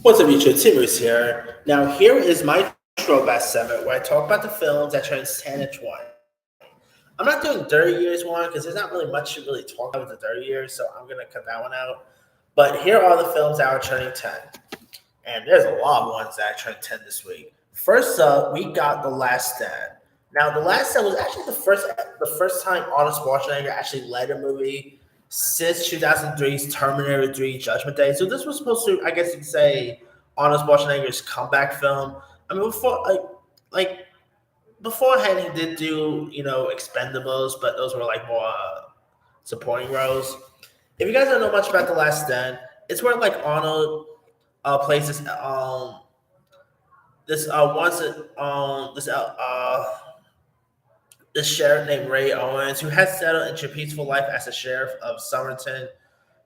What's up, YouTube? Timus here. Now, here is my throwback segment where I talk about the films that turns 10 and 20. I'm not doing 30 years one because there's not really much to really talk about with the 30 years, so I'm going to cut that one out. But here are the films that are turning 10. And there's a lot of ones that turned 10 this week. First up, we got The Last Stand. Now, The Last Stand was actually the first time Arnold Schwarzenegger actually led a movie since 2003's Terminator 3 Judgment Day. So this was supposed to, I guess you could say, Arnold Schwarzenegger's comeback film. I mean, like beforehand, he did do Expendables, but those were like more supporting roles. If you guys don't know much about The Last Stand, it's where like Arnold plays this sheriff named Ray Owens, who has settled into a peaceful life as a sheriff of Somerton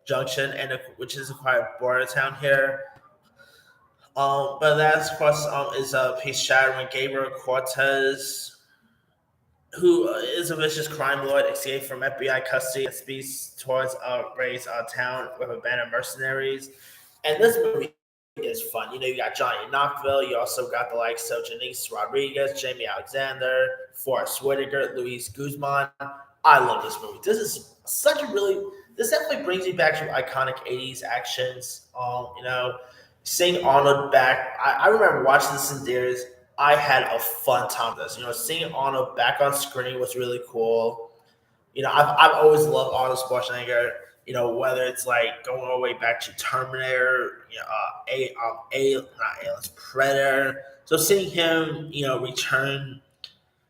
Junction, which is a quite border town here. But that, of course, is a piece shattered when Gabriel Cortez, who is a vicious crime lord, escaped from FBI custody and speeds towards Ray's town with a band of mercenaries. And this movie is fun. You got Johnny Knoxville. You also got the likes of Janice Rodriguez, Jamie Alexander, Forrest Whitaker, Luis Guzman. I love this movie. This definitely brings me back to iconic 80s actions. Seeing Arnold back, I remember watching this in theaters. I had a fun time with this. Seeing Arnold back on screen was really cool. I've always loved Arnold Schwarzenegger. Whether it's like going all the way back to Terminator, not Aliens, Predator. So seeing him, return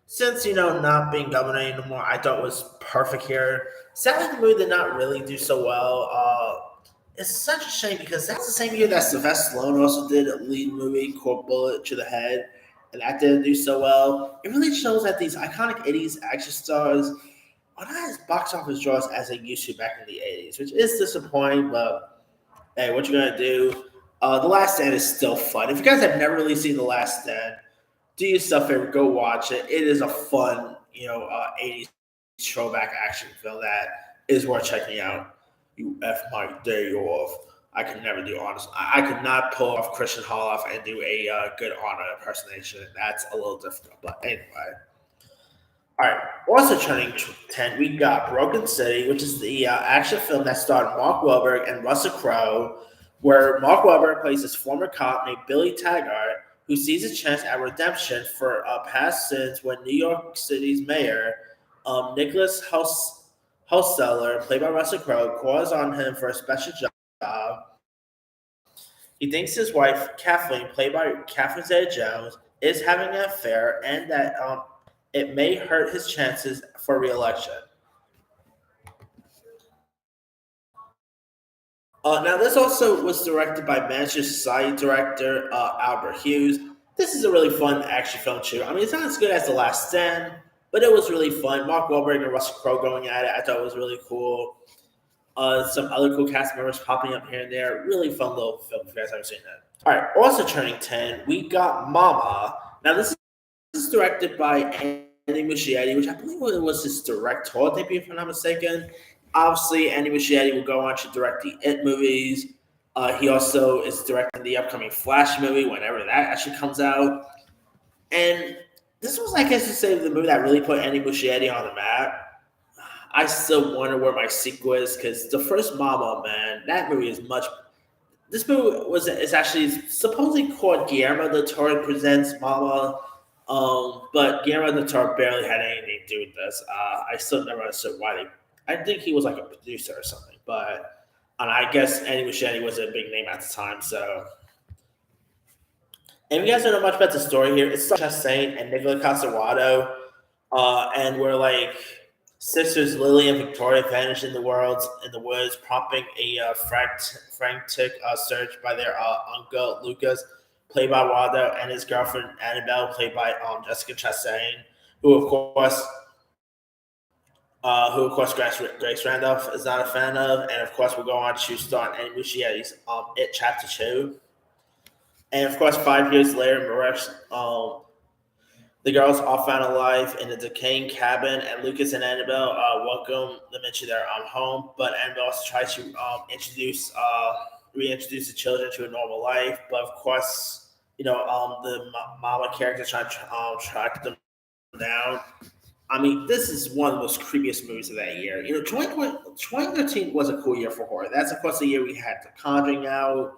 since not being governor anymore, I thought was perfect here. Sadly, the movie did not really do so well. It's such a shame because that's the same year that Sylvester Stallone also did a lead movie called Bullet to the Head, and that didn't do so well. It really shows that these iconic 80s action stars are not as box office draws as they used to back in the 80s, which is disappointing, but hey, what you gonna do? The Last Stand is still fun. If you guys have never really seen The Last Stand, do yourself a favor, go watch it. It is a fun, 80s throwback action film that is worth checking out. You F my day off. I could never do honest. I could not pull off Christian Holoff and do a good Arnold impersonation. That's a little difficult, but anyway. All right. Also turning 10, we got Broken City, which is the action film that starred Mark Wahlberg and Russell Crowe, where Mark Wahlberg plays his former cop named Billy Taggart, who sees a chance at redemption for past sins when New York City's mayor, Nicholas Hosseller, played by Russell Crowe, calls on him for a special job. He thinks his wife, Kathleen, played by Catherine Zeta-Jones, is having an affair and that it may hurt his chances for re-election. Now, this also was directed by Manchester Society director Albert Hughes. This is a really fun action film, too. I mean, it's not as good as The Last Stand, but it was really fun. Mark Wahlberg and Russell Crowe going at it, I thought it was really cool. Some other cool cast members popping up here and there. Really fun little film if you guys haven't seen that. All right, also turning 10, we got Mama. Now, this is directed by Andy Muschietti, which I believe was his directorial debut, if I'm not mistaken. Obviously, Andy Muschietti will go on to direct the It movies. He also is directing the upcoming Flash movie whenever that actually comes out. And this was, I guess, to say the movie that really put Andy Muschietti on the map. I still wonder where my sequel is because the first Mama, man, that movie is much. This movie is actually supposedly called Guillermo del Toro Presents Mama, but Guillermo del Toro barely had anything to do with this. I still never understood why they. I think he was like a producer or something, but I guess Andy Muschietti was a big name at the time. So, and if you guys don't know much about the story here, it's Chastain and Nicola Costaguado, and we're like. Sisters Lily and Victoria vanish in the woods, prompting a frantic search by their uncle Lucas, played by Waldo, and his girlfriend Annabelle, played by Jessica Chastain, who of course Grace Randolph is not a fan of, and of course we'll go on to star in Andy Muschietti's It Chapter 2. And of course, 5 years later, the girls are found alive in a decaying cabin, and Lucas and Annabelle welcome them into their home. But Annabelle also tries to introduce reintroduce the children to a normal life. But of course, the mama character trying to track them down. I mean, this is one of the most creepiest movies of that year. 2013 was a cool year for horror. That's, of course, the year we had The Conjuring out,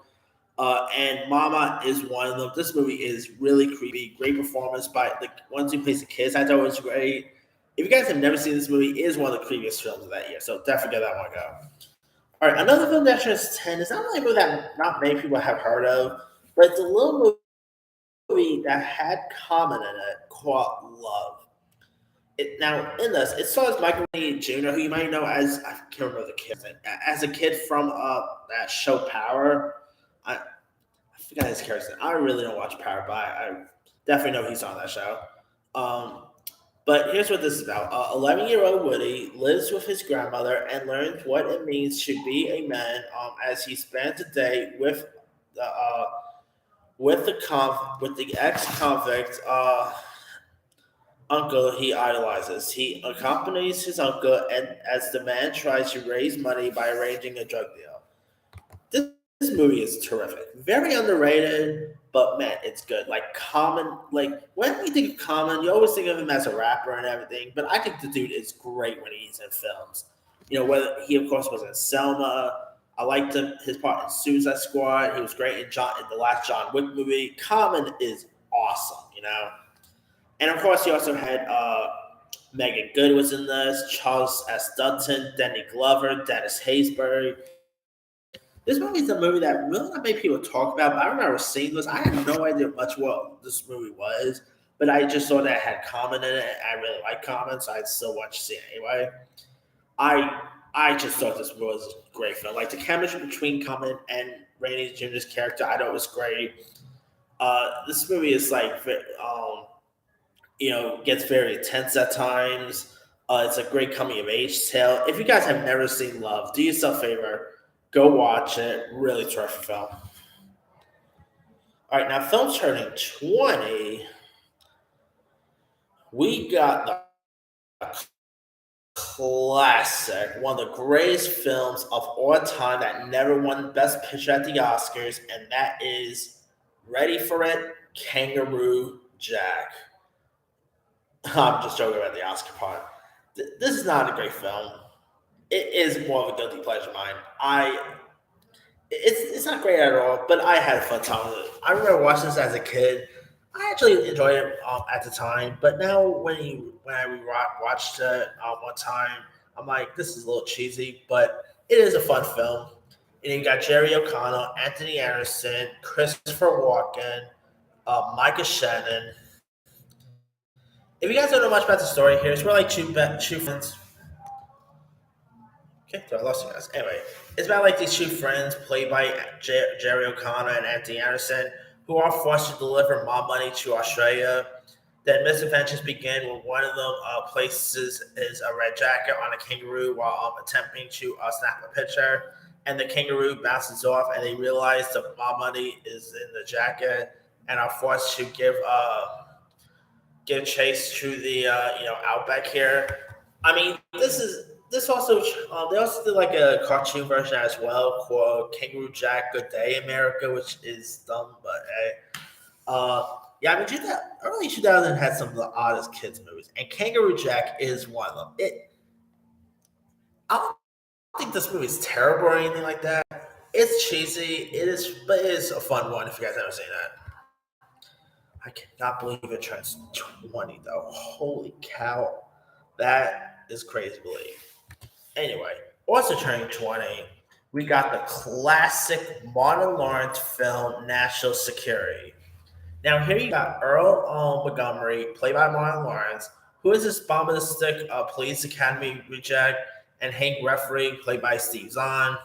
and Mama is one of them. This movie is really creepy. Great performance by the ones who plays the kids. I thought it was great. If you guys have never seen this movie, it is one of the creepiest films of that year. So definitely give that one a go. All right, another film that shares 10 is not really a movie that not many people have heard of, but it's a little movie that had comment in it called Love. Now, in this, it stars Michael Lee Jr., who you might know as, I can't remember the kid's name, as a kid from that show Power. I forgot his character's name. I really don't watch Power, but I definitely know he's on that show. Um, but here's what this is about. 11-year-old Woody lives with his grandmother and learns what it means to be a man as he spends a day the with the ex-convict uncle he idolizes. He accompanies his uncle and as the man tries to raise money by arranging a drug deal. This movie is terrific. Very underrated, but man, it's good. Like Common, like when you think of Common, you always think of him as a rapper and everything. But I think the dude is great when he's in films. Whether he of course was in Selma. I liked his part in Suicide Squad. He was great in the last John Wick movie. Common is awesome. And of course, he also had Megan Good was in this, Charles S. Dutton, Danny Glover, Dennis Haysbert. This movie is a movie that really not many people talk about. But I remember seeing this. I had no idea much what this movie was, but I just saw that it had Common in it. I really like Common, so I'd still watch to see it anyway. I just thought this was a great film. Like the chemistry between Common and Rainey Jr.'s character, I thought was great. This movie is like, gets very intense at times. It's a great coming of age tale. If you guys have never seen Love, do yourself a favor, go watch it. Really terrific film. All right, now films turning 20. We got the classic, one of the greatest films of all time that never won Best Picture at the Oscars, and that is, ready for it, Kangaroo Jack. I'm just joking about the Oscar part. This is not a great film. It is more of a guilty pleasure of mine. It's not great at all, but I had a fun time with it. I remember watching this as a kid. I actually enjoyed it at the time, but now when I watched it one time, I'm like, this is a little cheesy, but it is a fun film. And you got Jerry O'Connell, Anthony Anderson, Christopher Walken, Micah Shannon. If you guys don't know much about the story here, it's really like two friends. Okay, so I lost you guys. Anyway, it's about like these two friends played by Jerry O'Connor and Anthony Anderson who are forced to deliver mob money to Australia. Then misadventures begin when one of them places his red jacket on a kangaroo while attempting to snap a picture. And the kangaroo bounces off, and they realize the mob money is in the jacket and are forced to give chase to the outback here. I mean, this also they also did like a cartoon version as well called Kangaroo Jack Good Day America, which is dumb, but hey. Yeah, I mean, early 2000 had some of the oddest kids movies, and Kangaroo Jack is one of them. I don't think this movie is terrible or anything like that. It's cheesy. But it is a fun one if you guys haven't seen that. I cannot believe it turns 20 though. Holy cow, that is crazy to believe. Anyway, also turning 20, we got the classic Martin Lawrence film National Security. Now here you got Earl Montgomery, played by Martin Lawrence, who is this bombastic police academy reject, and Hank Referee, played by Steve Zahn,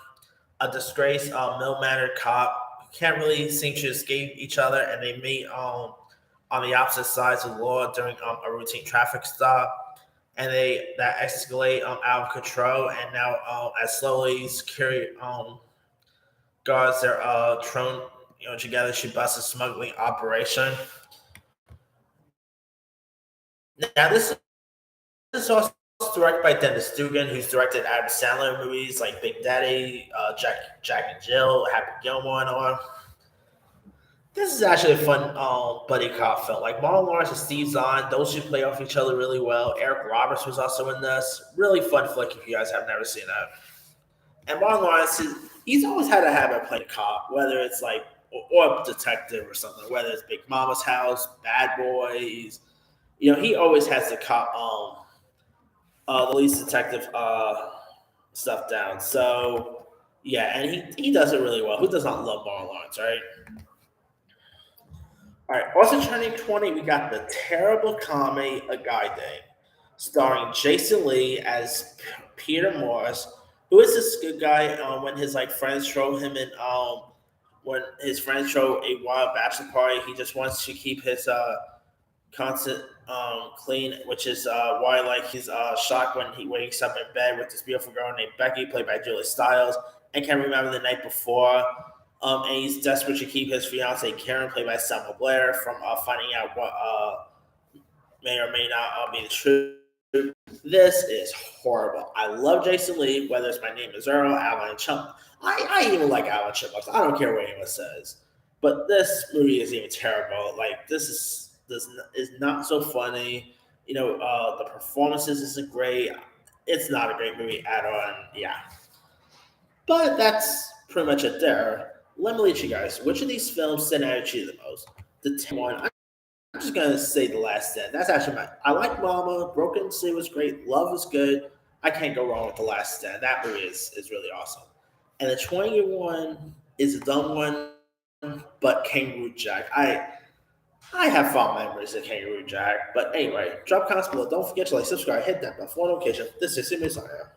a disgraced mill-mannered cop who can't really seem to escape each other, and they meet on the opposite sides of the law during a routine traffic stop, and that escalate out of control, and now as slowly security guards they're thrown together to bust a smuggling operation. Now this is also directed by Dennis Dugan, who's directed Adam Sandler movies like Big Daddy, Jack and Jill, Happy Gilmore, and all. This is actually a fun buddy cop film. Like Marlon Lawrence and Steve Zahn, those two play off each other really well. Eric Roberts was also in this. Really fun flick if you guys have never seen that. And Marlon Lawrence, he's always had a habit of playing a cop, whether it's like or a detective or something, whether it's Big Mama's House, Bad Boys. He always has the cop, the police detective stuff down. So yeah, and he does it really well. Who does not love Marlon Lawrence, right? All right. Also turning 20, we got the terrible comedy A Guy Day, starring Jason Lee as Peter Morris, who is this good guy. When his friends throw him in, when his friends throw a wild bachelor party, he just wants to keep his constant clean, which is why he's shocked when he wakes up in bed with this beautiful girl named Becky, played by Julie Stiles, and can't remember the night before. And he's desperate to keep his fiancee Karen, played by Selma Blair, from finding out what may or may not be the truth. This is horrible. I love Jason Lee, whether it's My Name is Earl, Alvin and Chump. I even like Alvin Chipmunks. I don't care what anyone says. But this movie is even terrible. This is not so funny. The performances isn't great. It's not a great movie at all. And yeah. But that's pretty much it there. Let me let you guys. Which of these films stand out to you the most? The 10 one. I'm just gonna say The Last Stand. That's actually I like Mama. Broken City was great. Love was good. I can't go wrong with The Last Stand. That movie is really awesome. And the 20-year one is a dumb one, but Kangaroo Jack. I have fond memories of Kangaroo Jack. But anyway, drop comments below. Don't forget to subscribe, hit that bell for notification. This is Simon Saya.